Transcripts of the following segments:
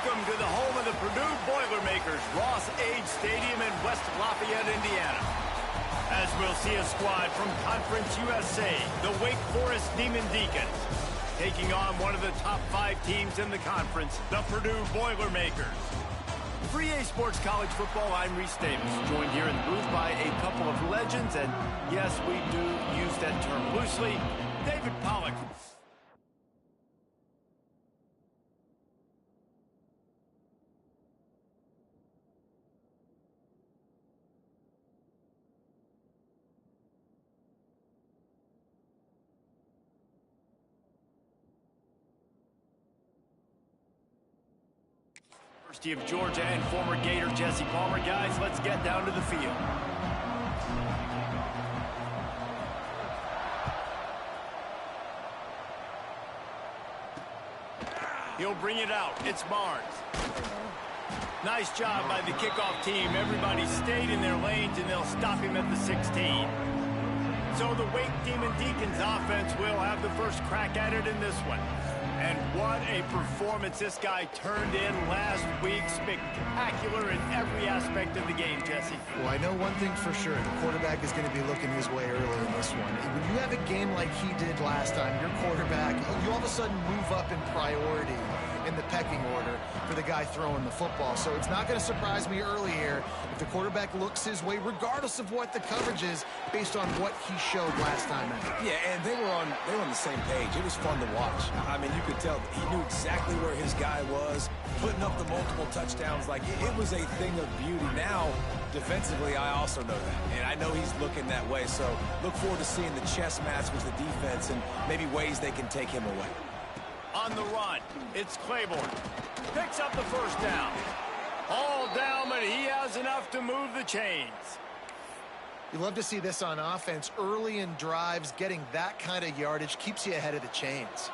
Welcome to the home of the Purdue Boilermakers, Ross Age Stadium in West Lafayette, Indiana. As we'll see a squad from Conference USA, the Wake Forest Demon Deacons, taking on one of the top 5 teams in the conference, the Purdue Boilermakers. For EA Sports College Football, I'm Reese Davis, joined here in the booth by a couple of legends, and yes, we do use that term loosely, David Pollack. University of Georgia and former Gator Jesse Palmer. Guys, let's get down to the field. He'll bring it out. It's Barnes. Nice job by the kickoff team. Everybody stayed in their lanes, and they'll stop him at the 16. So the Wake Demon Deacons offense will have the first crack at it in this one. And what a performance this guy turned in last week. Spectacular in every aspect of the game, Jesse. Well, I know one thing for sure. The quarterback is going to be looking his way early in this one. When you have a game like he did last time, your quarterback, you all of a sudden move up in priority in the pecking order for the guy throwing the football. So it's not going to surprise me early here if the quarterback looks his way, regardless of what the coverage is, based on what he showed last time out. Yeah, and they were on the same page. It was fun to watch. I mean, you could tell he knew exactly where his guy was, putting up the multiple touchdowns. Like, it was a thing of beauty. Now, defensively, I also know that, and I know he's looking that way. So look forward to seeing the chess match with the defense and maybe ways they can take him away. On the run, it's Claiborne. Picks up the first down. All down, but he has enough to move the chains. You love to see this on offense. Early in drives, getting that kind of yardage keeps you ahead of the chains.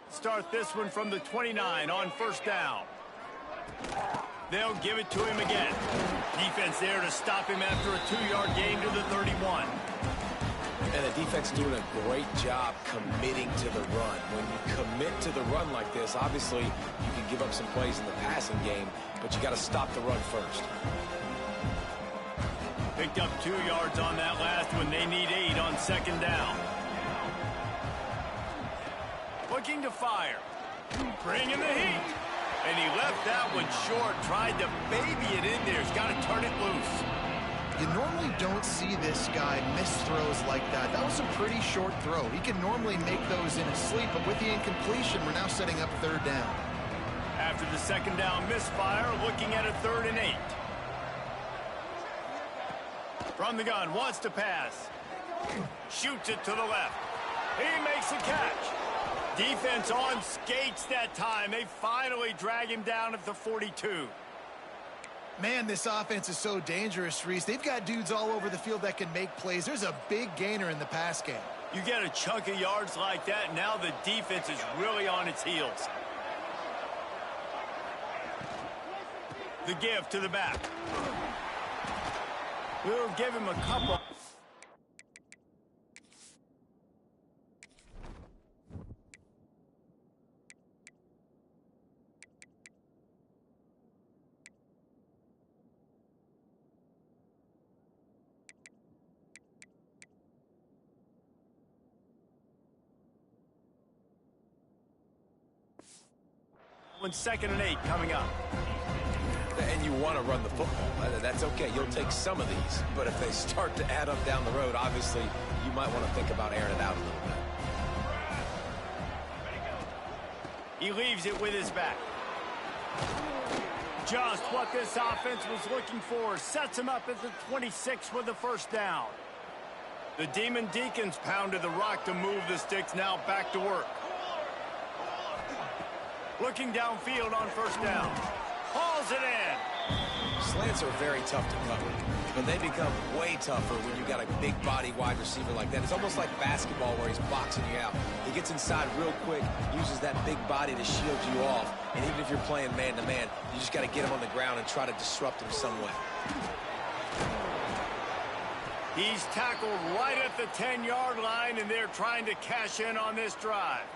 Start this one from the 29 on first down. They'll give it to him again. Defense there to stop him after a 2-yard gain to the 31. And the defense doing a great job committing to the run. When you commit to the run like this, obviously you can give up some plays in the passing game, but you got to stop the run first. Picked up 2 yards on that last one. They need 8 on second down. Looking to fire. Bringing the heat. And he left that one short. Tried to baby it in there. He's got to turn it loose. You normally don't see this guy miss throws like that. That was a pretty short throw. He can normally make those in his sleep, but with the incompletion, we're now setting up third down. After the second down misfire, looking at a 3rd and 8. From the gun, wants to pass. Shoots it to the left. He makes a catch. Defense on skates that time. They finally drag him down at the 42. Man, this offense is so dangerous, Reese. They've got dudes all over the field that can make plays. There's a big gainer in the pass game. You get a chunk of yards like that, and now the defense is really on its heels. The give to the back. We'll give him a couple. Second and 8 coming up. And you want to run the football. That's okay. You'll take some of these. But if they start to add up down the road, obviously, you might want to think about airing it out a little bit. He leaves it with his back. Just what this offense was looking for. Sets him up at the 26 with the first down. The Demon Deacons pounded the rock to move the sticks. Now back to work. Looking downfield on first down. Hauls it in. Slants are very tough to cover, but they become way tougher when you've got a big body wide receiver like that. It's almost like basketball where he's boxing you out. He gets inside real quick, uses that big body to shield you off, and even if you're playing man-to-man, you just got to get him on the ground and try to disrupt him some way. He's tackled right at the 10-yard line, and they're trying to cash in on this drive.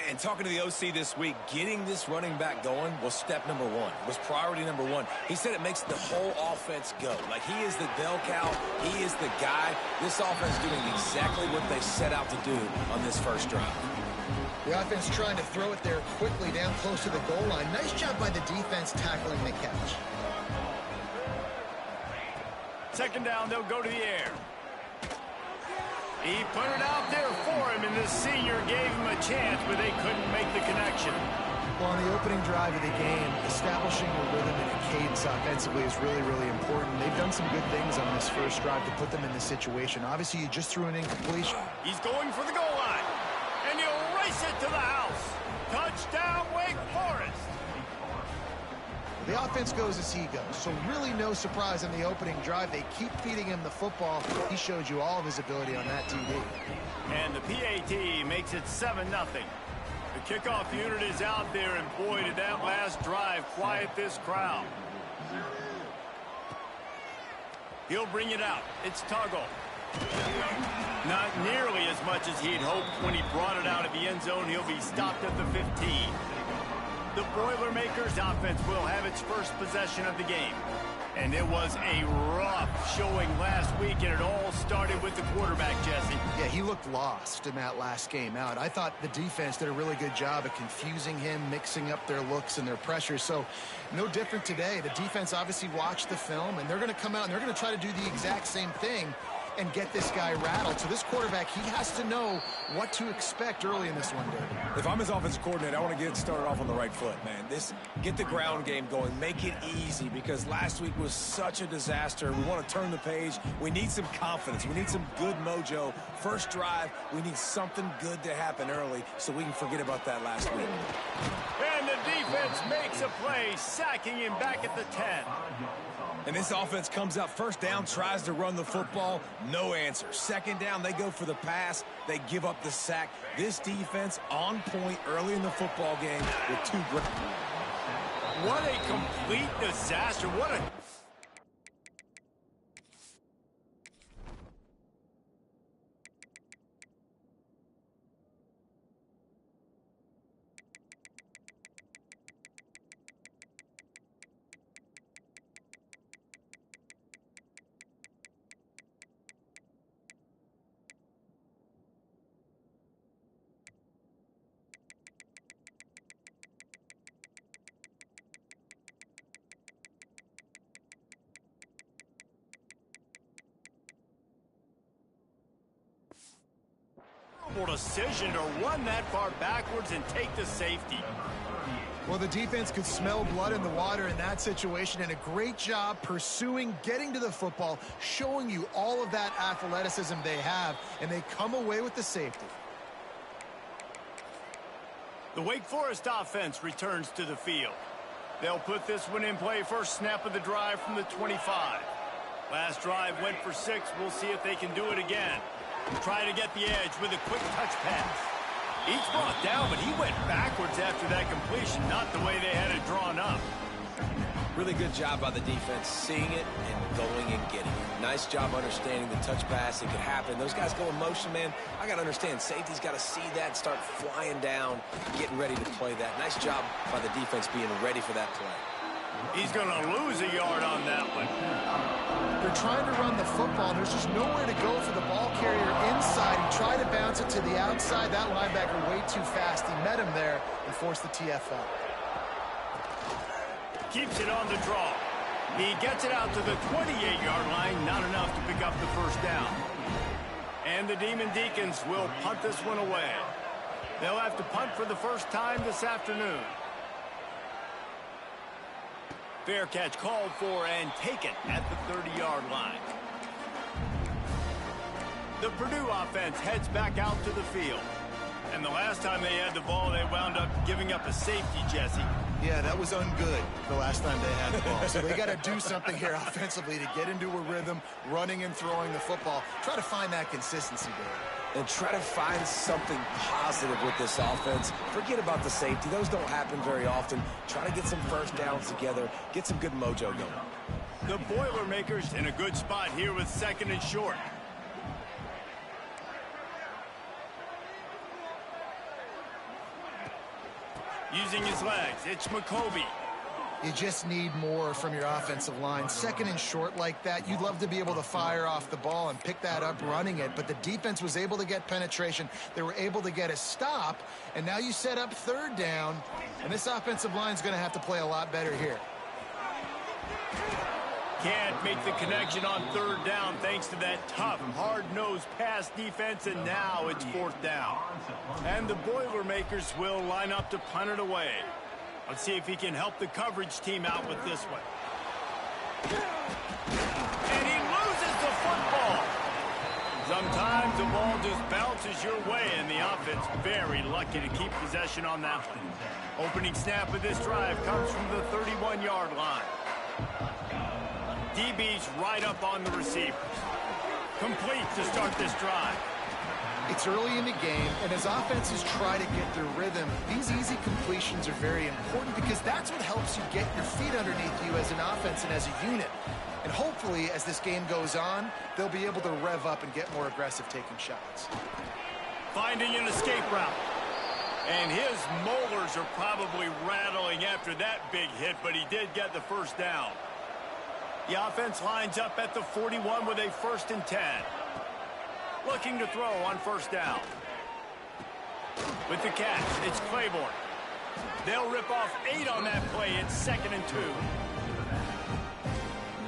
And talking to the OC this week, getting this running back going was step number one. Was priority number one. He said it makes the whole offense go. Like, he is the bell cow. He is the guy. This offense is doing exactly what they set out to do on this first drive. The offense trying to throw it there quickly down close to the goal line. Nice job by the defense tackling the catch. Second down, they'll go to the air. He put it out there for him, and the senior gave him a chance, but they couldn't make the connection. Well, on the opening drive of the game, establishing a rhythm and a cadence offensively is really, really important. They've done some good things on this first drive to put them in this situation. Obviously, you just threw an incompletion. He's going for the goal line, and he'll race it to the house. Touchdown, Wake Forest. The offense goes as he goes, so really no surprise on the opening drive. They keep feeding him the football. He showed you all of his ability on that TD. And the PAT makes it 7-0. The kickoff unit is out there, and boy, did that last drive quiet this crowd. He'll bring it out. It's Tuggle. Not nearly as much as he'd hoped when he brought it out of the end zone. He'll be stopped at the 15. The Boilermakers offense will have its first possession of the game. And it was a rough showing last week, and it all started with the quarterback, Jesse. Yeah, he looked lost in that last game out. I thought the defense did a really good job of confusing him, mixing up their looks and their pressure. So no different today. The defense obviously watched the film, and they're going to come out and they're going to try to do the exact same thing and get this guy rattled. So this quarterback, he has to know what to expect early in this one, David. If I'm his offensive coordinator, I want to get it started off on the right foot, man. Get the ground game going. Make it easy, because last week was such a disaster. We want to turn the page. We need some confidence. We need some good mojo. First drive, we need something good to happen early so we can forget about that last week. And the defense makes a play, sacking him back at the 10. And this offense comes out first down, tries to run the football, no answer. Second down, they go for the pass, they give up the sack. This defense on point early in the football game with two great. What a complete disaster. What a... decision to run that far backwards and take the safety. Well, the defense could smell blood in the water in that situation, and a great job pursuing, getting to the football, showing you all of that athleticism they have, and they come away with the safety. The Wake Forest offense returns to the field. They'll put this one in play first snap of the drive from the 25. Last drive went for 6. We'll see if they can do it again. Try to get the edge with a quick touch pass. He's brought down, but he went backwards after that completion, not the way they had it drawn up. Really good job by the defense, seeing it and going and getting it. Nice job understanding the touch pass. It could happen. Those guys go in motion, man. I got to understand, safety's got to see that, start flying down, getting ready to play that. Nice job by the defense being ready for that play. He's going to lose a yard on that one. They're trying to run the football. There's just nowhere to go for the ball carrier inside. He tried to bounce it to the outside. That linebacker way too fast. He met him there and forced the TFL. Keeps it on the draw. He gets it out to the 28-yard line. Not enough to pick up the first down. And the Demon Deacons will punt this one away. They'll have to punt for the first time this afternoon. Fair catch called for and taken at the 30-yard line. The Purdue offense heads back out to the field. And the last time they had the ball, they wound up giving up a safety, Jesse. Yeah, that was ungood the last time they had the ball. So they got to do something here offensively to get into a rhythm, running and throwing the football. Try to find that consistency there. And try to find something positive with this offense. Forget about the safety. Those don't happen very often. Try to get some first downs together. Get some good mojo going. The Boilermakers in a good spot here with 2nd and short. Using his legs, it's McCoby. You just need more from your offensive line. 2nd and short like that, you'd love to be able to fire off the ball and pick that up running it, but the defense was able to get penetration. They were able to get a stop, and now you set up 3rd down, and this offensive line is going to have to play a lot better here. Can't make the connection on 3rd down thanks to that tough, hard-nosed pass defense, and now it's 4th down. And the Boilermakers will line up to punt it away. Let's see if he can help the coverage team out with this one. And he loses the football. Sometimes the ball just bounces your way, and the offense very lucky to keep possession on that one. Opening snap of this drive comes from the 31-yard line. DB's right up on the receivers. Complete to start this drive. It's early in the game, and as offenses try to get their rhythm, these easy completions are very important because that's what helps you get your feet underneath you as an offense and as a unit. And hopefully, as this game goes on, they'll be able to rev up and get more aggressive taking shots. Finding an escape route. And his molars are probably rattling after that big hit, but he did get the first down. The offense lines up at the 41 with a 1st and 10. Looking to throw on 1st down. With the catch, it's Claiborne. They'll rip off 8 on that play. It's 2nd and 2.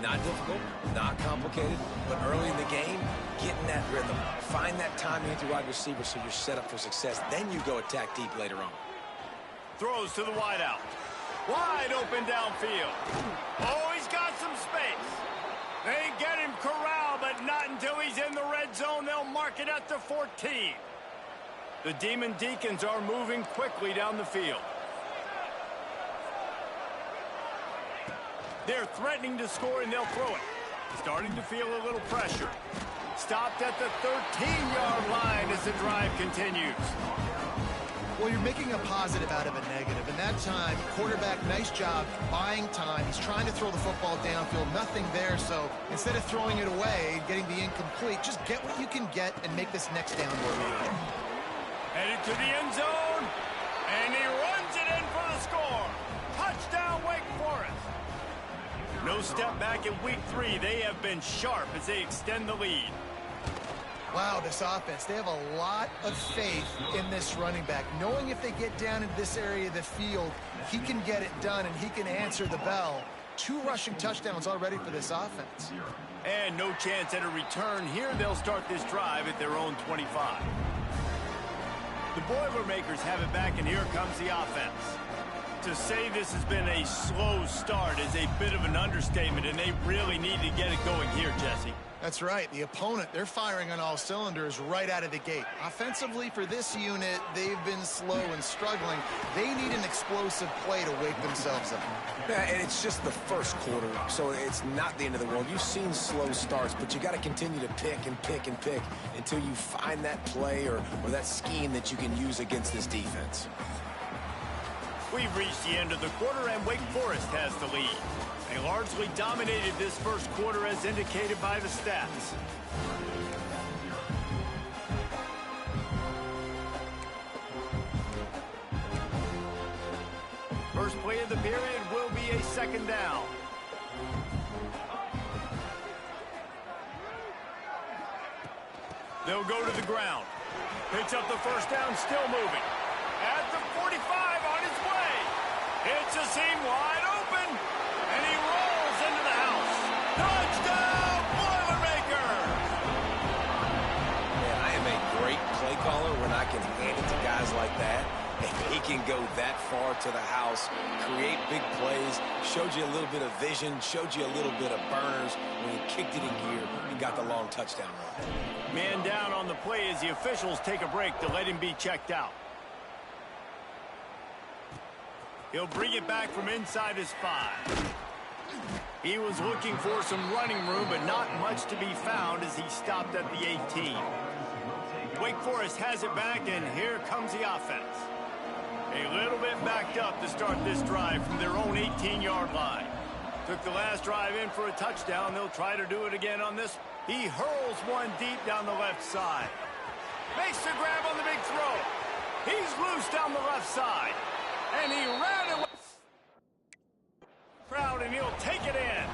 Not difficult, not complicated, but early in the game, getting that rhythm. Find that timing at the wide receiver so you're set up for success. Then you go attack deep later on. Throws to the wideout. Wide open downfield. Oh, he's got some space. They get him corralled, but not until he's in the red zone. They'll mark it at the 14. The Demon Deacons are moving quickly down the field. They're threatening to score, and they'll throw it. Starting to feel a little pressure. Stopped at the 13-yard line as the drive continues. Well, you're making a positive out of a negative. And that time, quarterback, nice job buying time. He's trying to throw the football downfield. Nothing there. So instead of throwing it away, getting the incomplete, just get what you can get and make this next down more manageable. Headed to the end zone. And he runs it in for the score. Touchdown, Wake Forest. No step back in week 3. They have been sharp as they extend the lead. Wow, this offense, they have a lot of faith in this running back. Knowing if they get down into this area of the field, he can get it done and he can answer the bell. 2 rushing touchdowns already for this offense. And no chance at a return. Here they'll start this drive at their own 25. The Boilermakers have it back, and here comes the offense. To say this has been a slow start is a bit of an understatement, and they really need to get it going here, Jesse. That's right. The opponent, they're firing on all cylinders right out of the gate. Offensively, for this unit, they've been slow and struggling. They need an explosive play to wake themselves up. Yeah, and it's just the first quarter, so it's not the end of the world. You've seen slow starts, but you got to continue to pick and pick and pick until you find that play or that scheme that you can use against this defense. We've reached the end of the quarter, and Wake Forest has the lead. They largely dominated this first quarter as indicated by the stats. First play of the period will be a second down. They'll go to the ground. Picks up the first down, still moving. At the 45 on his way. It's a seam wide open. And he rolls into the house. Touchdown, Boilermakers! Man, I am a great play caller when I can hand it to guys like that. And he can go that far to the house, create big plays, showed you a little bit of vision, showed you a little bit of burners when he kicked it in gear and got the long touchdown run. Man down on the play as the officials take a break to let him be checked out. He'll bring it back from inside his 5. He was looking for some running room, but not much to be found as he stopped at the 18. Wake Forest has it back, and here comes the offense. A little bit backed up to start this drive from their own 18-yard line. Took the last drive in for a touchdown. They'll try to do it again on this. He hurls one deep down the left side. Makes the grab on the big throw. He's loose down the left side. And he ran away. Crowd, and he'll take it in.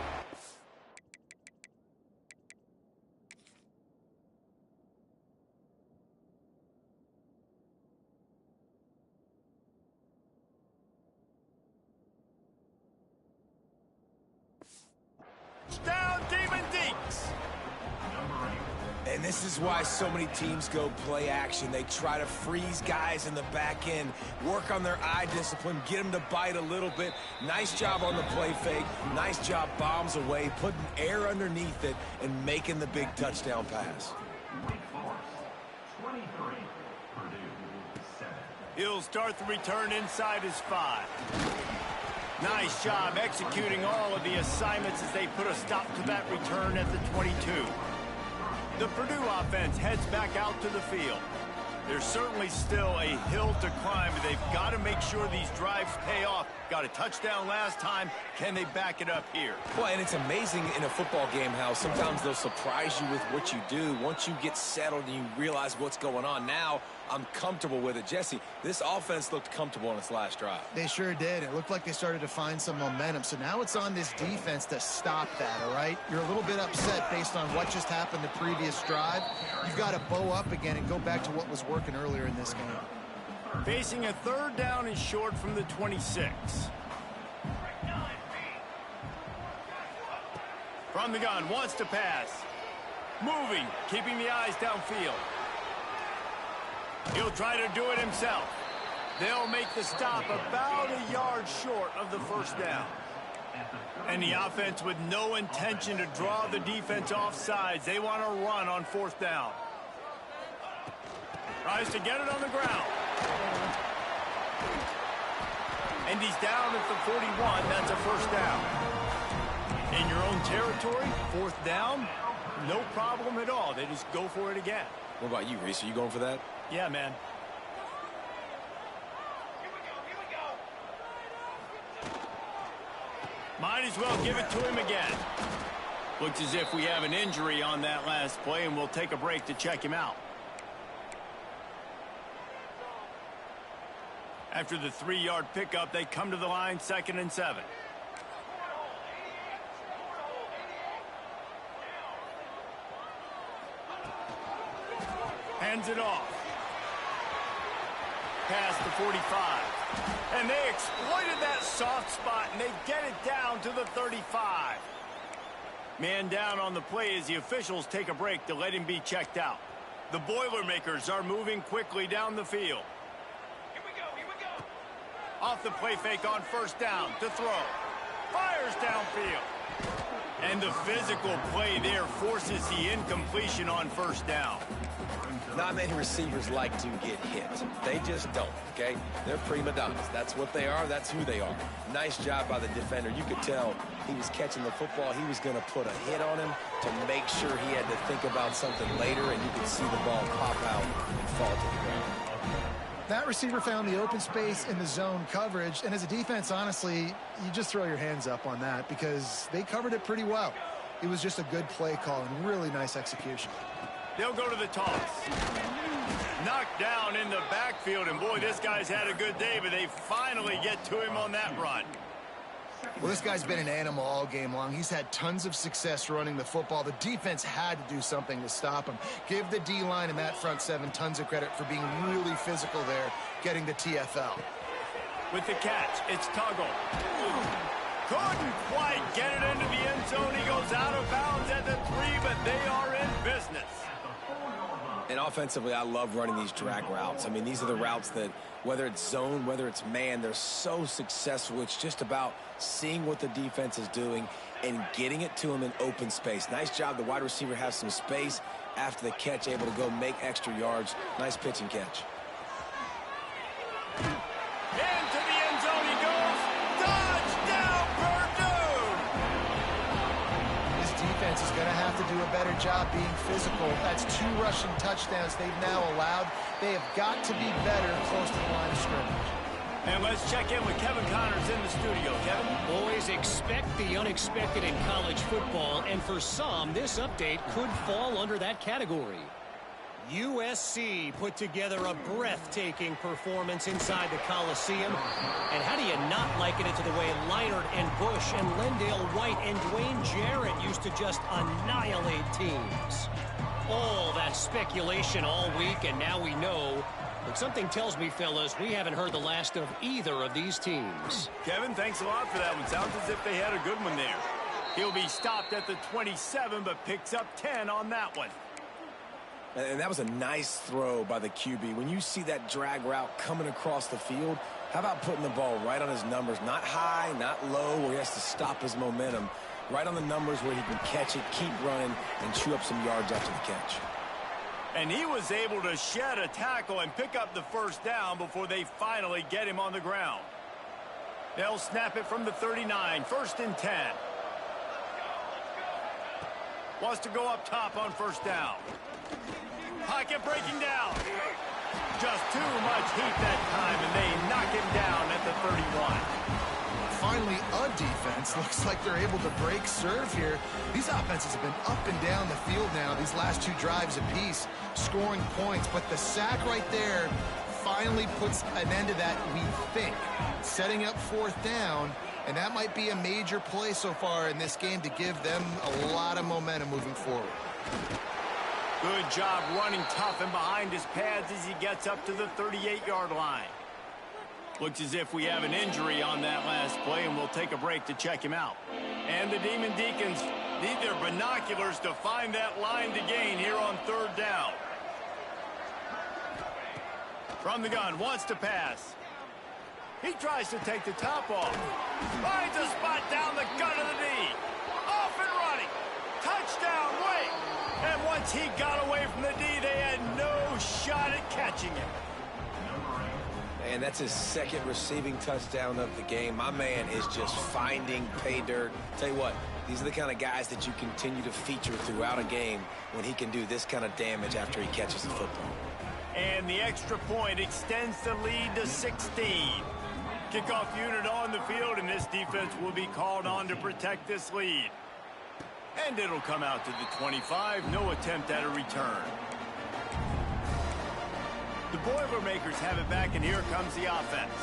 Down, Demon Deeks. And this is why so many teams go play action. They try to freeze guys in the back end, work on their eye discipline, get them to bite a little bit. Nice job on the play fake. Nice job bombs away, putting air underneath it, and making the big touchdown pass. He'll start the return inside his 5. Nice job executing all of the assignments as they put a stop to that return at the 22. The Purdue offense heads back out to the field. There's certainly still a hill to climb, but they've got to make sure these drives pay off. Got a touchdown last time. Can they back it up here? Well, and it's amazing in a football game how sometimes they'll surprise you with what you do. Once you get settled and you realize what's going on, now I'm comfortable with it. Jesse, this offense looked comfortable on its last drive. They sure did. It looked like they started to find some momentum. So now it's on this defense to stop that, all right? You're a little bit upset based on what just happened the previous drive. You've got to bow up again and go back to what was working earlier in this game. Facing a third down and short from the 26. From the gun, wants to pass. Moving, keeping the eyes downfield. He'll try to do it himself. They'll make the stop about a yard short of the first down. And the offense with no intention to draw the defense off sides. They want to run on fourth down. Tries to get it on the ground. And he's down at the 41. That's a first down. In your own territory, fourth down, no problem at all. They just go for it again. What about you, Reese? Are you going for that? Yeah, man. Might as well give it to him again. Looks as if we have an injury on that last play, and we'll take a break to check him out. After the 3-yard pickup, they come to the line, 2nd and 7. Hands it off. Past the 45. And they exploited that soft spot, and they get it down to the 35. Man down on the play as the officials take a break to let him be checked out. The Boilermakers are moving quickly down the field. Off the play fake on first down to throw. Fires downfield. And the physical play there forces the incompletion on first down. Not many receivers like to get hit. They just don't, okay? They're prima donnas. That's what they are. That's who they are. Nice job by the defender. You could tell he was catching the football. He was going to put a hit on him to make sure he had to think about something later, and you could see the ball pop out and fall to the ground. That receiver found the open space in the zone coverage, and as a defense, honestly, you just throw your hands up on that because they covered it pretty well. It was just a good play call and really nice execution. They'll go to the toss. Knocked down in the backfield, and boy, this guy's had a good day, but they finally get to him on that run. Well, this guy's been an animal all game long. He's had tons of success running the football. The defense had to do something to stop him. Give the D-line and that front seven tons of credit for being really physical there, getting the TFL. With the catch, it's Tuggle. Couldn't quite get it into the end zone. He goes out of bounds at the 3, but they are in business. And offensively, I love running these drag routes. I mean, these are the routes that, whether it's zone, whether it's man, they're so successful. It's just about seeing what the defense is doing and getting it to them in open space. Nice job. The wide receiver has some space after the catch, able to go make extra yards. Nice pitch and catch. Into the end zone he goes. Touchdown, Purdue! This defense is going to have to do a better job being physical. That's 2 rushing touchdowns they've now allowed. They have got to be better close to the line of scrimmage. And let's check in with Kevin Connors in the studio. Kevin? Boys, expect the unexpected in college football, and for some, this update could fall under that category. USC put together a breathtaking performance inside the Coliseum. And how do you not liken it to the way Leinart and Bush and Lendale White and Dwayne Jarrett used to just annihilate teams? All that speculation all week, and now we know. But something tells me, fellas, we haven't heard the last of either of these teams. Kevin, thanks a lot for that one. Sounds as if they had a good one there. He'll be stopped at the 27, but picks up 10 on that one. And that was a nice throw by the QB. When you see that drag route coming across the field, how about putting the ball right on his numbers? Not high, not low, where he has to stop his momentum. Right on the numbers where he can catch it, keep running, and chew up some yards after the catch. And he was able to shed a tackle and pick up the first down before they finally get him on the ground. They'll snap it from the 39, 1st and 10. Wants to go up top on first down. Pocket breaking down. Just too much heat that time, and they knock him down at the 31. Finally, a defense. Looks like they're able to break serve here. These offenses have been up and down the field now, these last 2 drives apiece, scoring points. But the sack right there finally puts an end to that, we think. Setting up 4th down, and that might be a major play so far in this game to give them a lot of momentum moving forward. Good job running tough and behind his pads as he gets up to the 38-yard line. Looks as if we have an injury on that last play, and we'll take a break to check him out. And the Demon Deacons need their binoculars to find that line to gain here on 3rd down. From the gun, wants to pass. He tries to take the top off. Finds a spot down the gut of the knee. Off and running. Touchdown, Wake. And once he got away from the D, they had no shot at catching him. And that's his 2nd receiving touchdown of the game. My man is just finding pay dirt. Tell you what, these are the kind of guys that you continue to feature throughout a game when he can do this kind of damage after he catches the football. And the extra point extends the lead to 16. Kickoff unit on the field, and this defense will be called on to protect this lead. And it'll come out to the 25. No attempt at a return. The Boilermakers have it back, and here comes the offense.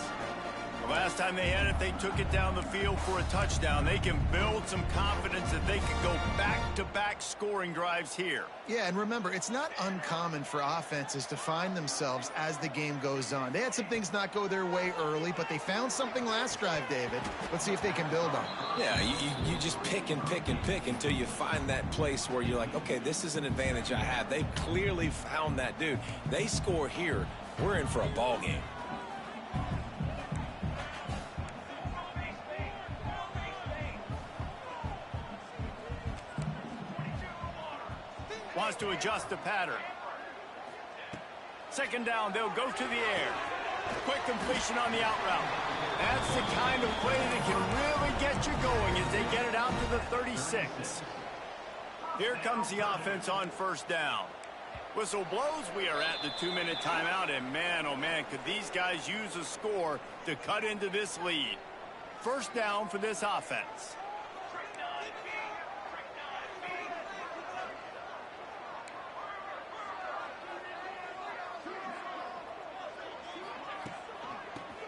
The last time they had it, they took it down the field for a touchdown. They can build some confidence that they can go back-to-back scoring drives here. Yeah, and remember, it's not uncommon for offenses to find themselves as the game goes on. They had some things not go their way early, but they found something last drive, David. Let's see if they can build on it. Yeah, you just pick and pick and pick until you find that place where you're like, okay, this is an advantage I have. They clearly found that, dude. They score here, we're in for a ball game. Wants to adjust the pattern. Second down, they'll go to the air. Quick completion on the out route. That's the kind of play that can really get you going as they get it out to the 36. Here comes the offense on first down. Whistle blows, we are at the 2-minute timeout, and man, oh man, could these guys use a score to cut into this lead. First down for this offense.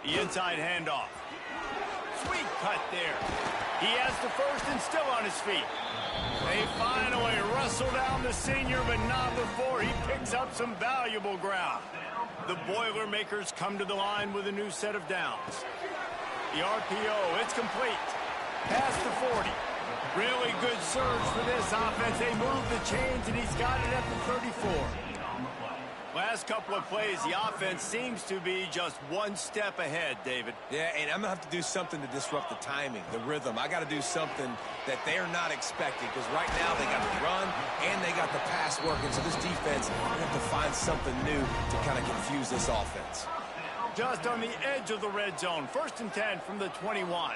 The inside handoff. Sweet cut there. He has the first and still on his feet. They finally wrestle down the senior, but not before he picks up some valuable ground. The Boilermakers come to the line with a new set of downs. The RPO, it's complete. Past the 40. Really good surge for this offense. They move the chains, and he's got it at the 34. Last couple of plays, the offense seems to be just one step ahead, David. Yeah, and I'm going to have to do something to disrupt the timing, the rhythm. I got to do something that they're not expecting, because right now they got the run and they got the pass working. So this defense, they have to find something new to kind of confuse this offense. Just on the edge of the red zone. 1st and 10 from the 21.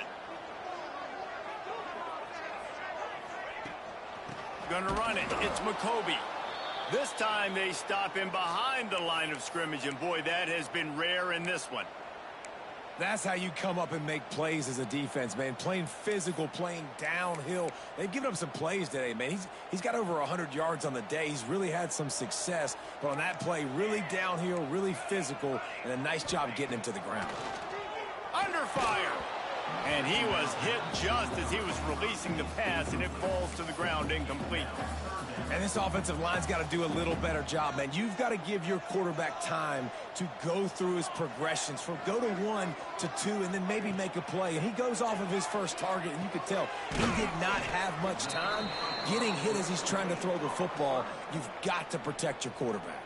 Gonna run it. It's McCoby. This time they stop him behind the line of scrimmage, and boy, that has been rare in this one. That's how you come up and make plays as a defense, man. Playing physical, playing downhill. They've given up some plays today, man. He's got over 100 yards on the day. He's really had some success. But on that play, really downhill, really physical, and a nice job getting him to the ground. Under fire. And he was hit just as he was releasing the pass, and it falls to the ground incomplete. And this offensive line's got to do a little better job, man. You've got to give your quarterback time to go through his progressions from go to 1 to 2 and then maybe make a play. And he goes off of his first target, and you could tell he did not have much time getting hit as he's trying to throw the football. You've got to protect your quarterback.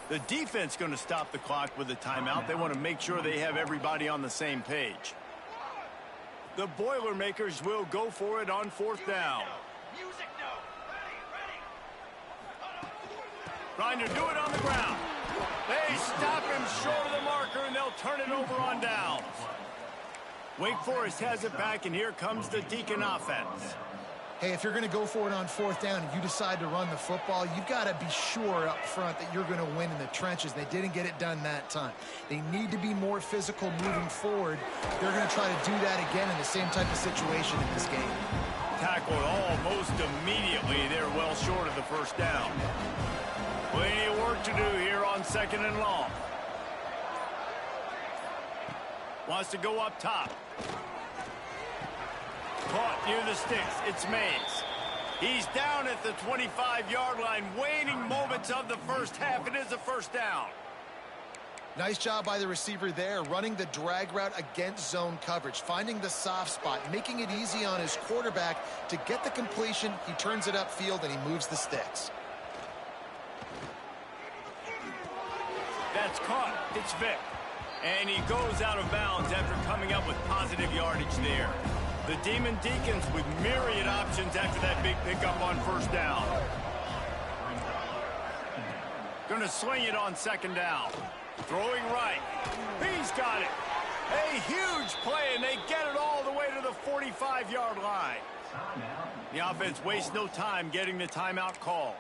The defense going to stop the clock with a timeout. They want to make sure they have everybody on the same page. The Boilermakers will go for it on 4th down. Trying to do it on the ground. They stop him short of the marker, and they'll turn it over on downs. Wake Forest has it back, and here comes the Deacon offense. Hey, if you're going to go for it on 4th down and you decide to run the football, you've got to be sure up front that you're going to win in the trenches. They didn't get it done that time. They need to be more physical moving forward. They're going to try to do that again in the same type of situation in this game. Tackled almost immediately. They're well short of the first down. Plenty of work to do here on 2nd and long. Wants to go up top. Caught near the sticks. It's Mays. He's down at the 25-yard line. Waning moments of the first half. It is a first down. Nice job by the receiver there, running the drag route against zone coverage, finding the soft spot, making it easy on his quarterback to get the completion. He turns it upfield, and he moves the sticks. That's caught. It's Vick. And he goes out of bounds after coming up with positive yardage there. The Demon Deacons with myriad options after that big pickup on 1st down. Gonna swing it on 2nd down. Throwing right. He's got it. A huge play, and they get it all the way to the 45-yard line. The offense wastes no time getting the timeout called.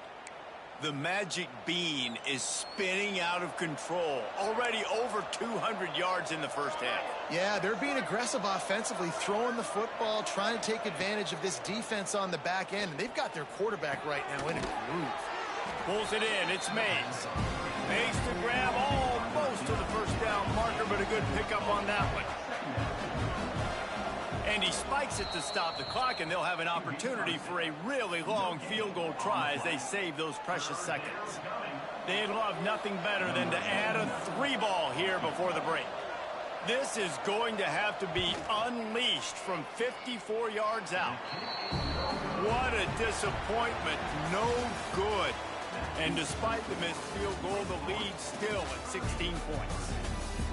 The magic bean is spinning out of control. Already over 200 yards in the first half. Yeah, they're being aggressive offensively, throwing the football, trying to take advantage of this defense on the back end. And they've got their quarterback right now in a groove. Pulls it in. It's Mays. Mays to grab almost to the first down marker, but a good pickup on that one. And he spikes it to stop the clock, and they'll have an opportunity for a really long field goal try as they save those precious seconds. They'd love nothing better than to add a 3-ball here before the break. This is going to have to be unleashed from 54 yards out. What a disappointment. No good. And despite the missed field goal, the lead still at 16 points.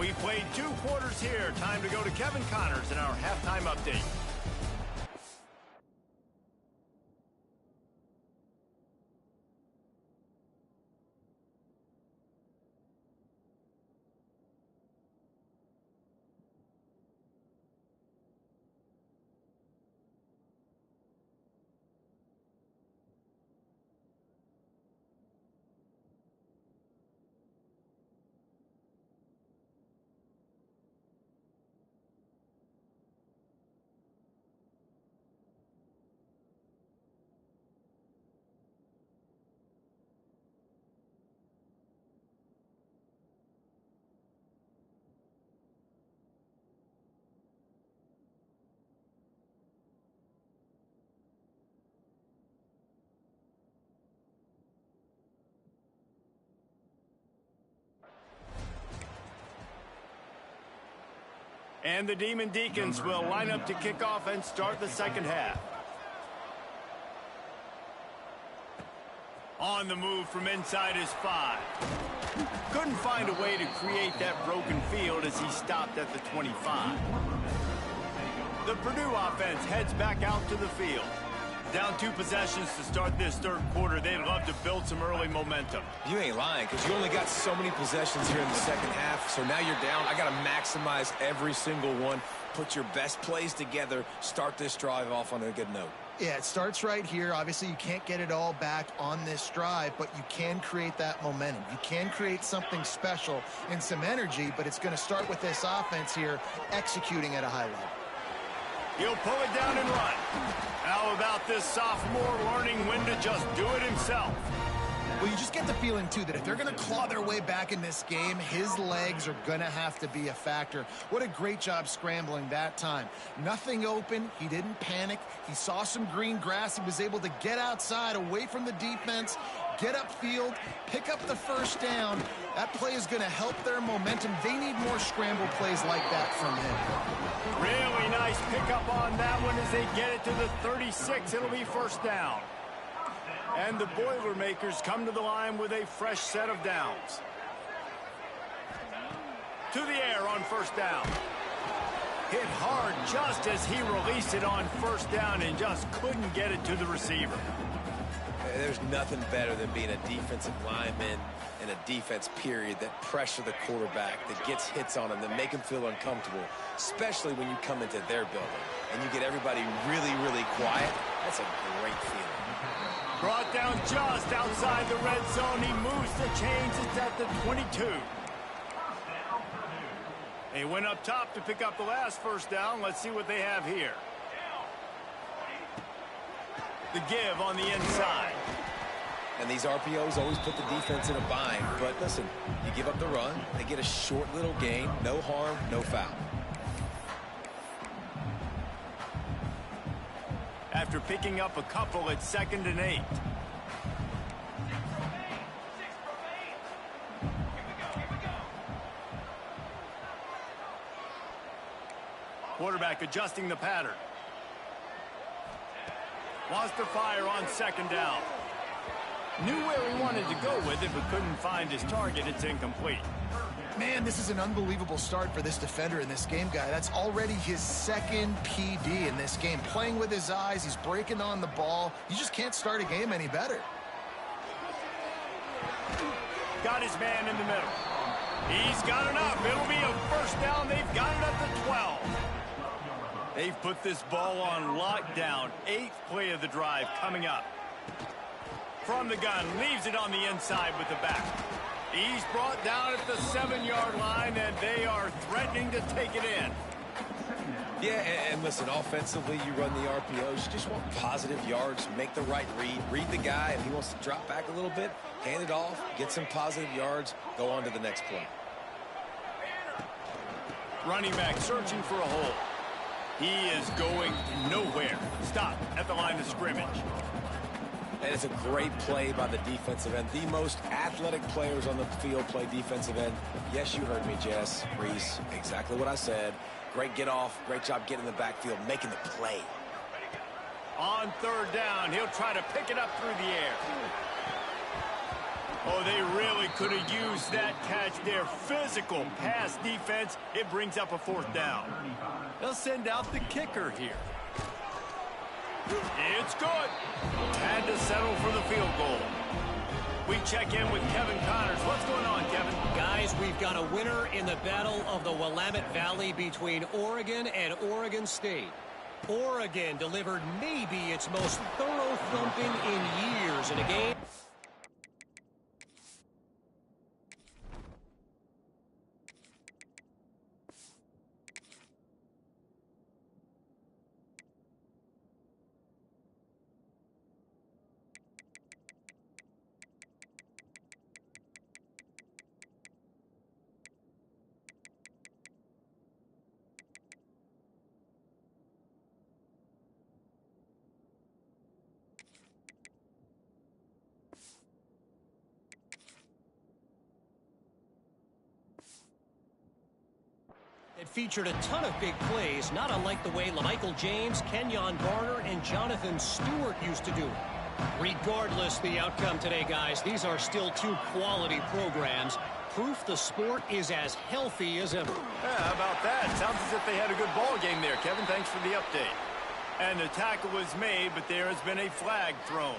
We played 2 quarters here. Time to go to Kevin Connors in our halftime update. And the Demon Deacons will line up to kick off and start the second half. On the move from inside his 5. Couldn't find a way to create that broken field as he stopped at the 25. The Purdue offense heads back out to the field. Down 2 possessions to start this third quarter. They'd love to build some early momentum. You ain't lying, because you only got so many possessions here in the second half. So now you're down. I got to maximize every single one. Put your best plays together. Start this drive off on a good note. Yeah, it starts right here. Obviously, you can't get it all back on this drive, but you can create that momentum. You can create something special and some energy, but it's going to start with this offense here executing at a high level. He'll pull it down and run. How about this sophomore learning when to just do it himself? Well, you just get the feeling, too, that if they're going to claw their way back in this game, his legs are going to have to be a factor. What a great job scrambling that time. Nothing open. He didn't panic. He saw some green grass. He was able to get outside, away from the defense, get upfield, pick up the first down. That play is going to help their momentum. They need more scramble plays like that from him. Really nice pickup on that one as they get it to the 36. It'll be first down. And the Boilermakers come to the line with a fresh set of downs. To the air on first down. Hit hard just as he released it on first down and just couldn't get it to the receiver. There's nothing better than being a defensive lineman in a defense period that pressure the quarterback, that gets hits on him, that make him feel uncomfortable, especially when you come into their building and you get everybody really, really quiet. That's a great feeling. Brought down just outside the red zone. He moves the chains. It's at the 22. They went up top to pick up the last first down. Let's see what they have here. The give on the inside. And these RPOs always put the defense in a bind. But listen, you give up the run, they get a short little gain. No harm, no foul. After picking up a couple, it's 2nd and 8. Quarterback adjusting the pattern. Wants to fire on 2nd down. Knew where he wanted to go with it, but couldn't find his target. It's incomplete. Man, this is an unbelievable start for this defender in this game, guy. That's already his 2nd PD in this game. Playing with his eyes, he's breaking on the ball. You just can't start a game any better. Got his man in the middle. He's got enough. It'll be a first down. They've got it at the 12. They've put this ball on lockdown. 8th play of the drive coming up. From the gun, leaves it on the inside with the back. He's brought down at the 7-yard line, and they are threatening to take it in. Yeah, and listen, offensively, you run the RPOs. You just want positive yards, make the right read the guy. If he wants to drop back a little bit, hand it off, get some positive yards, go on to the next play. Running back searching for a hole. He is going nowhere. Stop at the line of scrimmage. And it's a great play by the defensive end. The most athletic players on the field play defensive end. Yes, you heard me, Jess, Reese. Exactly what I said. Great get off. Great job getting in the backfield, making the play. On 3rd down, he'll try to pick it up through the air. Oh, they really could have used that catch there. Physical pass defense. It brings up a 4th down. They'll send out the kicker here. It's good. Had to settle for the field goal. We check in with Kevin Connors. What's going on, Kevin? Guys, we've got a winner in the battle of the Willamette Valley between Oregon and Oregon State. Oregon delivered maybe its most thorough thumping in years in a game. It featured a ton of big plays, not unlike the way Michael James, Kenyon Barner, and Jonathan Stewart used to do it. Regardless the outcome today, guys, these are still two quality programs. Proof the sport is as healthy as ever. Yeah, how about that? Sounds as if they had a good ball game there, Kevin. Thanks for the update. And the tackle was made, but there has been a flag thrown.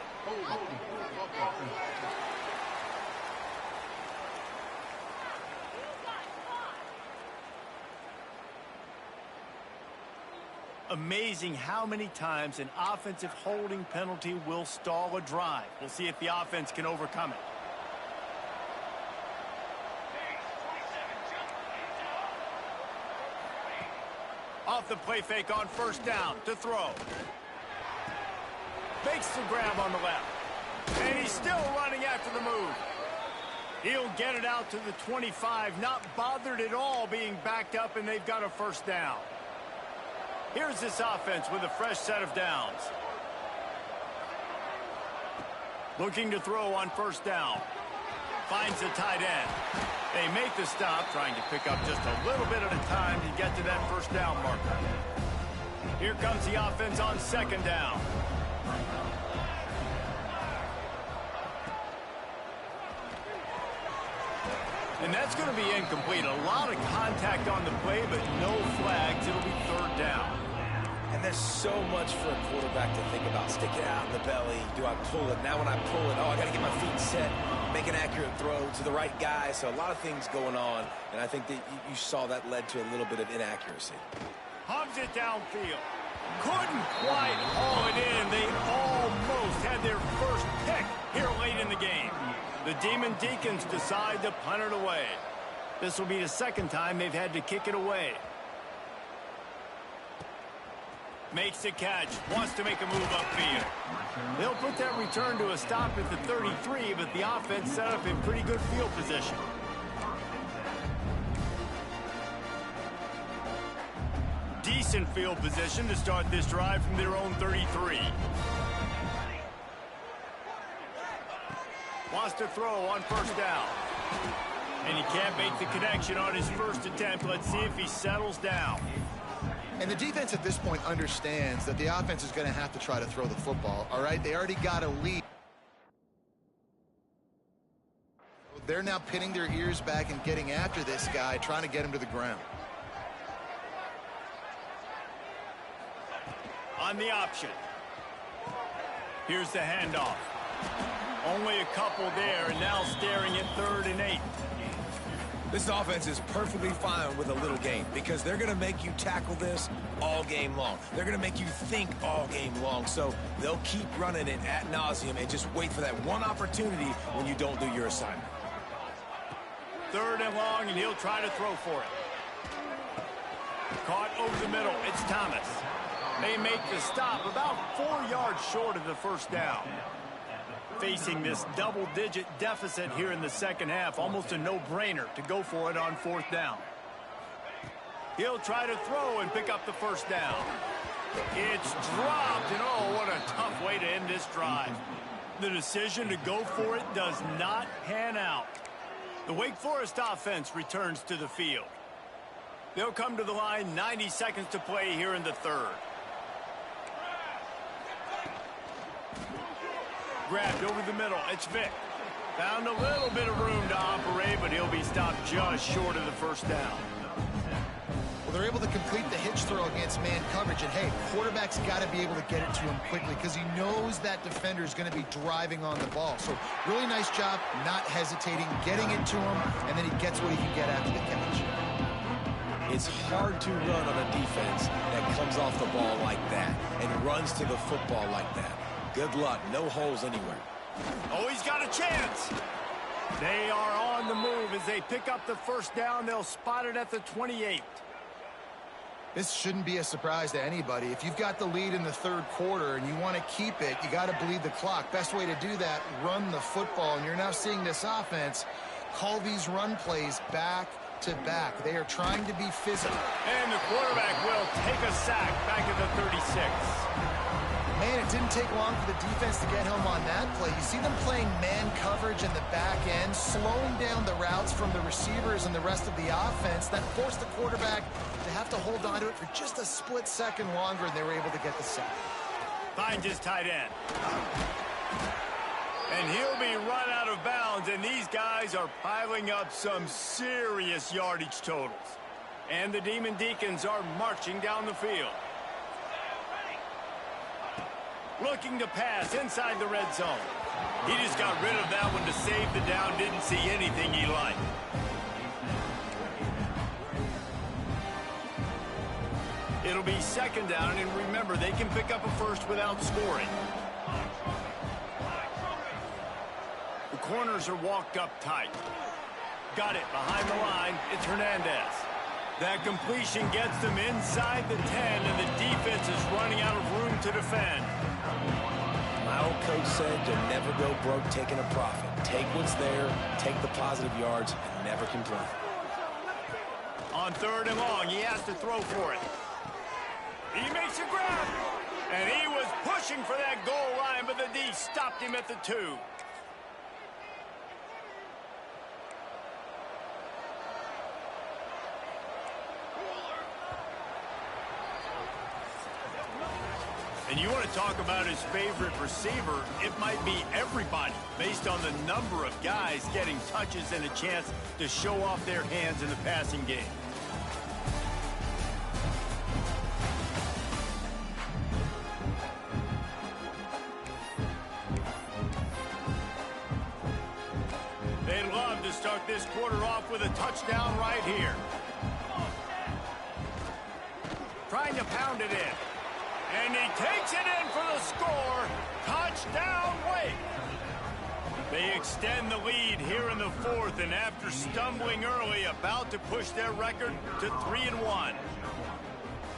Amazing how many times an offensive holding penalty will stall a drive. We'll see if the offense can overcome it. Off the play fake on first down to throw. Makes the grab on the left. And he's still running after the move. He'll get it out to the 25, not bothered at all being backed up, and they've got a first down. Here's this offense with a fresh set of downs. Looking to throw on first down. Finds the tight end. They make the stop, trying to pick up just a little bit at a time to get to that first down marker. Here comes the offense on second down. And that's going to be incomplete. A lot of contact on the play, but no flags. It'll be third down. And there's so much for a quarterback to think about. Stick it out in the belly. Do I pull it? Now when I pull it, I got to get my feet set, make an accurate throw to the right guy. So a lot of things going on, and I think that you saw that led to a little bit of inaccuracy. Hums it downfield. Couldn't quite haul it in. They almost had their first pick here late in the game. The Demon Deacons decide to punt it away. This will be the second time they've had to kick it away. Makes the catch, wants to make a move upfield. They'll put that return to a stop at the 33, but the offense set up in pretty good field position. Decent field position to start this drive from their own 33. Wants to throw on first down. And he can't make the connection on his first attempt. Let's see if he settles down. And the defense at this point understands that the offense is going to have to try to throw the football, all right? They already got a lead. They're now pinning their ears back and getting after this guy, trying to get him to the ground. On the option. Here's the handoff. Only a couple there, and now staring at 3rd and 8. This offense is perfectly fine with a little game because they're going to make you tackle this all game long. They're going to make you think all game long. So they'll keep running it ad nauseum and just wait for that one opportunity when you don't do your assignment. 3rd and long, and he'll try to throw for it. Caught over the middle. It's Thomas. They make the stop about 4 yards short of the first down. Facing this double-digit deficit here in the second half, almost a no-brainer to go for it on 4th down. He'll try to throw and pick up the first down. It's dropped, and oh, what a tough way to end this drive. The decision to go for it does not pan out. The Wake Forest offense returns to the field. They'll come to the line, 90 seconds to play here in the 3rd. Grabbed over the middle. It's Vick. Found a little bit of room to operate, but he'll be stopped just short of the first down. Well, they're able to complete the hitch throw against man coverage, and hey, quarterback's got to be able to get it to him quickly because he knows that defender is going to be driving on the ball. So really nice job, not hesitating, getting it to him, and then he gets what he can get after the catch. It's hard to run on a defense that comes off the ball like that and runs to the football like that. Good luck. No holes anywhere. Oh, he's got a chance. They are on the move as they pick up the first down. They'll spot it at the 28. This shouldn't be a surprise to anybody. If you've got the lead in the 3rd quarter and you want to keep it, you got to bleed the clock. Best way to do that, run the football. And you're now seeing this offense call these run plays back to back. They are trying to be physical. And the quarterback will take a sack back at the 36. Man, it didn't take long for the defense to get home on that play. You see them playing man coverage in the back end, slowing down the routes from the receivers and the rest of the offense. That forced the quarterback to have to hold on to it for just a split second longer, and they were able to get the sack. Finds his tight end. And he'll be run out of bounds, and these guys are piling up some serious yardage totals. And the Demon Deacons are marching down the field. Looking to pass inside the red zone. He just got rid of that one to save the down. Didn't see anything he liked. It'll be second down, and remember, they can pick up a first without scoring. The corners are walked up tight. Got it behind the line. It's Hernandez. That completion gets them inside the 10, and the defense is running out of room to defend. My old coach said you'll never go broke taking a profit. Take what's there, take the positive yards, and never complain. On third and long, he has to throw for it. He makes a grab, and he was pushing for that goal line, but the D stopped him at the 2. And you want to talk about his favorite receiver, it might be everybody, based on the number of guys getting touches and a chance to show off their hands in the passing game. They'd love to start this quarter off with a touchdown right here. Trying to pound it in. And he takes it in for the score. Touchdown, Wake. They extend the lead here in the 4th, and after stumbling early, about to push their record to 3-1.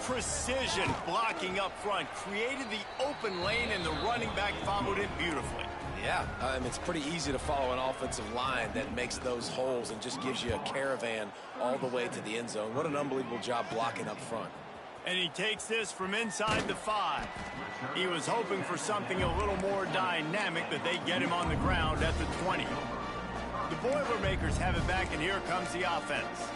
Precision blocking up front created the open lane, and the running back followed it beautifully. Yeah, it's pretty easy to follow an offensive line that makes those holes and just gives you a caravan all the way to the end zone. What an unbelievable job blocking up front. And he takes this from inside the 5. He was hoping for something a little more dynamic, but they get him on the ground at the 20. The Boilermakers have it back, and here comes the offense.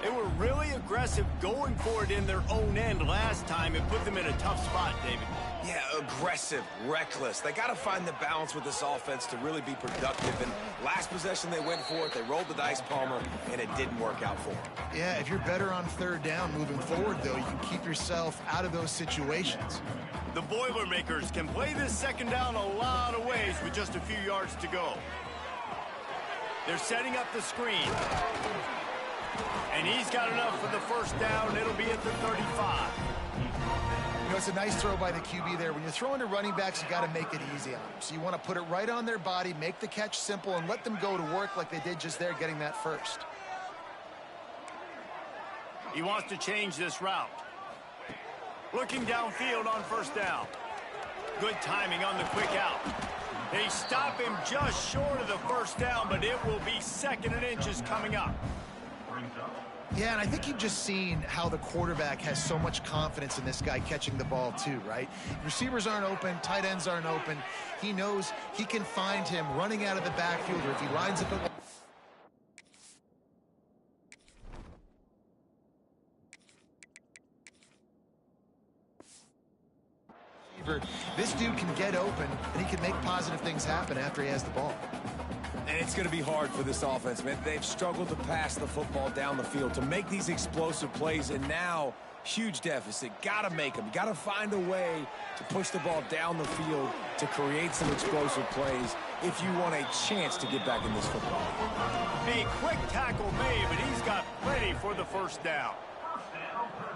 They were really aggressive going for it in their own end last time. It put them in a tough spot, David. Yeah, aggressive, reckless. They got to find the balance with this offense to really be productive. And last possession they went for it. They rolled the dice, Palmer, and it didn't work out for them. Yeah, if you're better on third down moving forward, though, you can keep yourself out of those situations. The Boilermakers can play this second down a lot of ways with just a few yards to go. They're setting up the screen. And he's got enough for the first down. It'll be at the 35. You know, it's a nice throw by the QB there. When you're throwing to running backs, you got to make it easy on them. So you want to put it right on their body, make the catch simple, and let them go to work like they did just there, getting that first. He wants to change this route. Looking downfield on first down. Good timing on the quick out. They stop him just short of the first down, but it will be 2nd and inches coming up. Yeah, and I think you've just seen how the quarterback has so much confidence in this guy catching the ball too, right? Receivers aren't open, tight ends aren't open. He knows he can find him running out of the backfield, or if he lines up at this dude can get open, and he can make positive things happen after he has the ball. And it's going to be hard for this offense, man. They've struggled to pass the football down the field, to make these explosive plays, and now huge deficit. Got to make them. Got to find a way to push the ball down the field to create some explosive plays if you want a chance to get back in this football. A quick tackle made, but he's got plenty for the first down.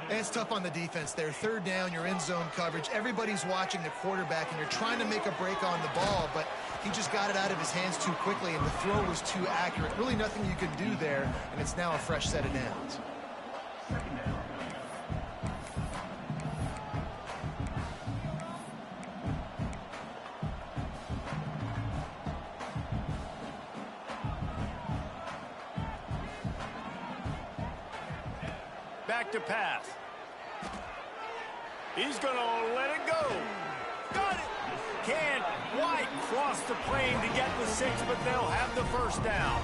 And it's tough on the defense there. Third down, you're in zone coverage. Everybody's watching the quarterback, and you're trying to make a break on the ball, but he just got it out of his hands too quickly, and the throw was too accurate. Really nothing you can do there, and it's now a fresh set of downs. Back to pass. He's going to let it go. Got across the plane to get the 6, but they'll have the first down.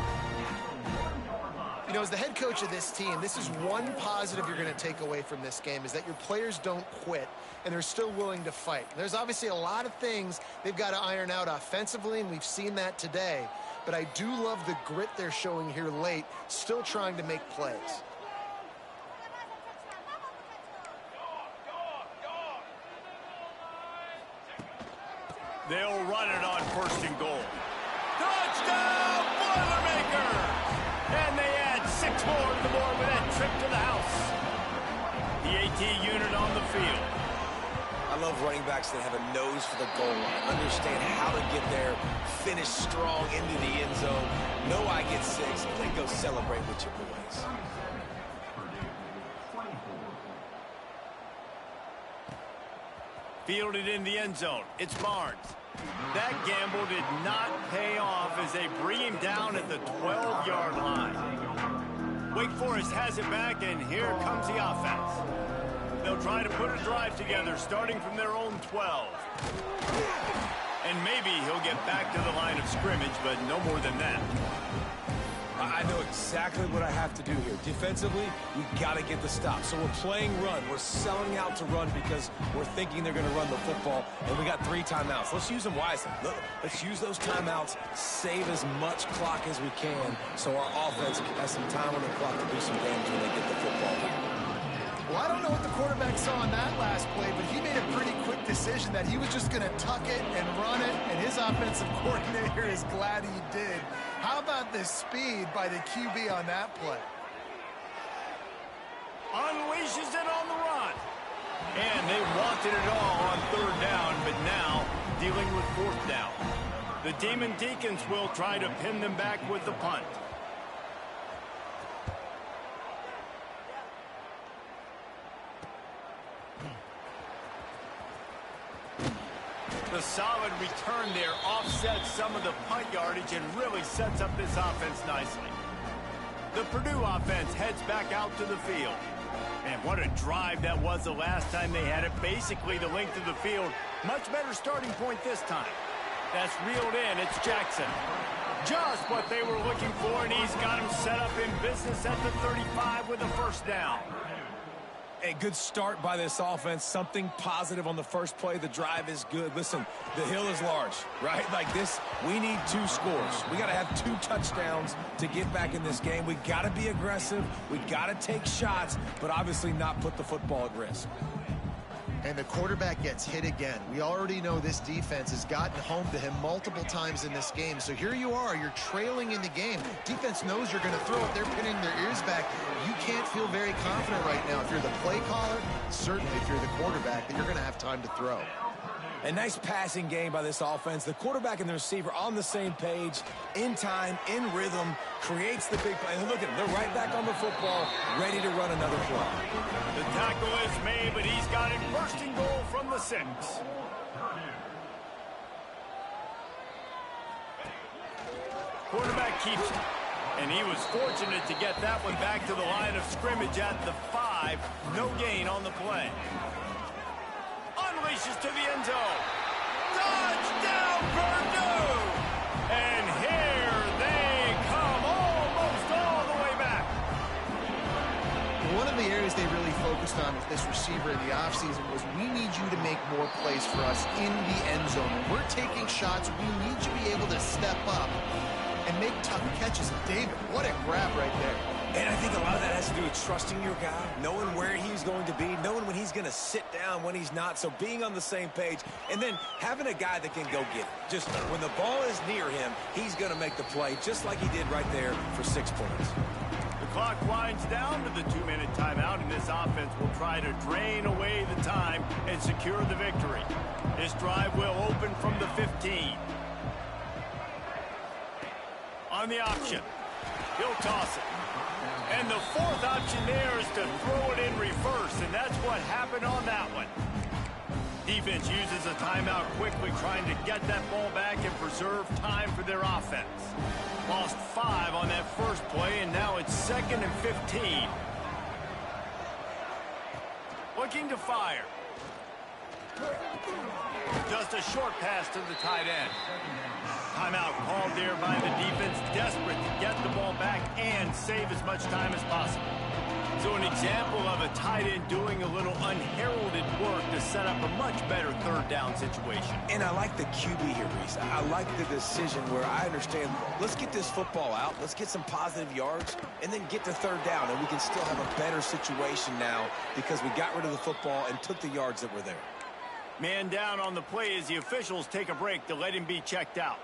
You know, as the head coach of this team, this is one positive you're going to take away from this game, is that your players don't quit, and they're still willing to fight. There's obviously a lot of things they've got to iron out offensively, and we've seen that today. But I do love the grit they're showing here late, still trying to make plays. They'll run it on 1st and goal. Touchdown, Boilermakers! And they add 6 more to the board with that trip to the house. The AT unit on the field. I love running backs that have a nose for the goal line, understand how to get there, finish strong into the end zone, know I get 6, and then go celebrate with your boys. Fielded in the end zone. It's Barnes. That gamble did not pay off as they bring him down at the 12-yard line. Wake Forest has it back, and here comes the offense. They'll try to put a drive together, starting from their own 12. And maybe he'll get back to the line of scrimmage, but no more than that. I know exactly what I have to do here. Defensively, we got to get the stop. So we're playing run. We're selling out to run because we're thinking they're going to run the football, and we got 3 timeouts. Let's use them wisely. Look, let's use those timeouts, save as much clock as we can so our offense has some time on the clock to do some damage when they get the football back. Well, I don't know what the quarterback saw on that last play, but he made a pretty quick decision that he was just going to tuck it and run it, and his offensive coordinator is glad he did. How about the speed by the QB on that play? Unleashes it on the run. And they wanted it all on 3rd down, but now dealing with 4th down. The Demon Deacons will try to pin them back with the punt. The solid return there offsets some of the punt yardage and really sets up this offense nicely. The Purdue offense heads back out to the field. And what a drive that was the last time they had it. Basically the length of the field. Much better starting point this time. That's reeled in. It's Jackson. Just what they were looking for, and he's got him set up in business at the 35 with a 1st down. A good start by this offense. Something positive on the first play. The drive is good. Listen, the hill is large, right? Like this, we need 2 scores. We got to have 2 touchdowns to get back in this game. We got to be aggressive. We got to take shots, but obviously not put the football at risk. And the quarterback gets hit again. We already know this defense has gotten home to him multiple times in this game. So here you are, you're trailing in the game. Defense knows you're going to throw it. They're pinning their ears back. You can't feel very confident right now. If you're the play caller, certainly if you're the quarterback, that you're going to have time to throw. A nice passing game by this offense. The quarterback and the receiver on the same page, in time, in rhythm, creates the big play. And look at them, they're right back on the football, ready to run another play. The tackle is made, but he's got it 1st and goal from the 6. Quarterback keeps it. And he was fortunate to get that one back to the line of scrimmage at the 5. No gain on the play. Unleashes to the end zone. Touchdown, Purdue! And here they come, almost all the way back. One of the areas they really focused on with this receiver in the offseason was, we need you to make more plays for us in the end zone. When we're taking shots, we need you to be able to step up and make tough catches. And David, what a grab right there. And I think a lot of that has to do with trusting your guy, knowing where he's going to be, knowing when he's going to sit down, when he's not. So being on the same page, and then having a guy that can go get it. Just when the ball is near him, he's going to make the play, just like he did right there for 6 points. The clock winds down to the 2-minute timeout, and this offense will try to drain away the time and secure the victory. This drive will open from the 15. On the option, he'll toss it. And the 4th option there is to throw it in reverse, and that's what happened on that one. Defense uses a timeout quickly, trying to get that ball back and preserve time for their offense. Lost 5 on that first play, and now it's 2nd and 15. Looking to fire. Just a short pass to the tight end. Timeout called there by the defense, desperate to get the ball back and save as much time as possible. So an example of a tight end doing a little unheralded work to set up a much better third down situation. And I like the QB here, Reese. I like the decision where I understand, let's get this football out, let's get some positive yards, and then get to third down, and we can still have a better situation now because we got rid of the football and took the yards that were there. Man down on the play as the officials take a break to let him be checked out.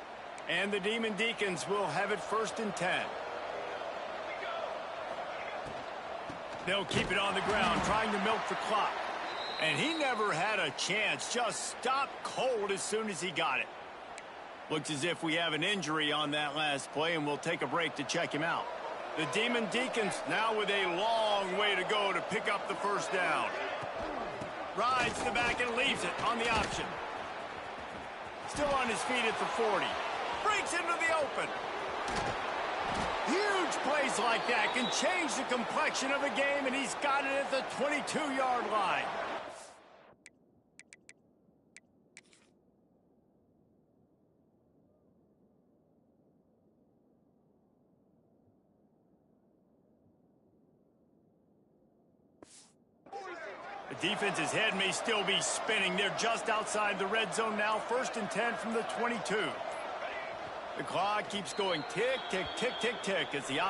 And the Demon Deacons will have it 1st and 10. They'll keep it on the ground, trying to milk the clock. And he never had a chance, just stopped cold as soon as he got it. Looks as if we have an injury on that last play, and we'll take a break to check him out. The Demon Deacons now with a long way to go to pick up the 1st down. Rides the back and leaves it on the option. Still on his feet at the 40. Breaks into the open. Huge plays like that can change the complexion of a game, and he's got it at the 22-yard line. The defense's head may still be spinning. They're just outside the red zone now. 1st and 10 from the 22. The clock keeps going tick, tick, tick, tick, tick as the offense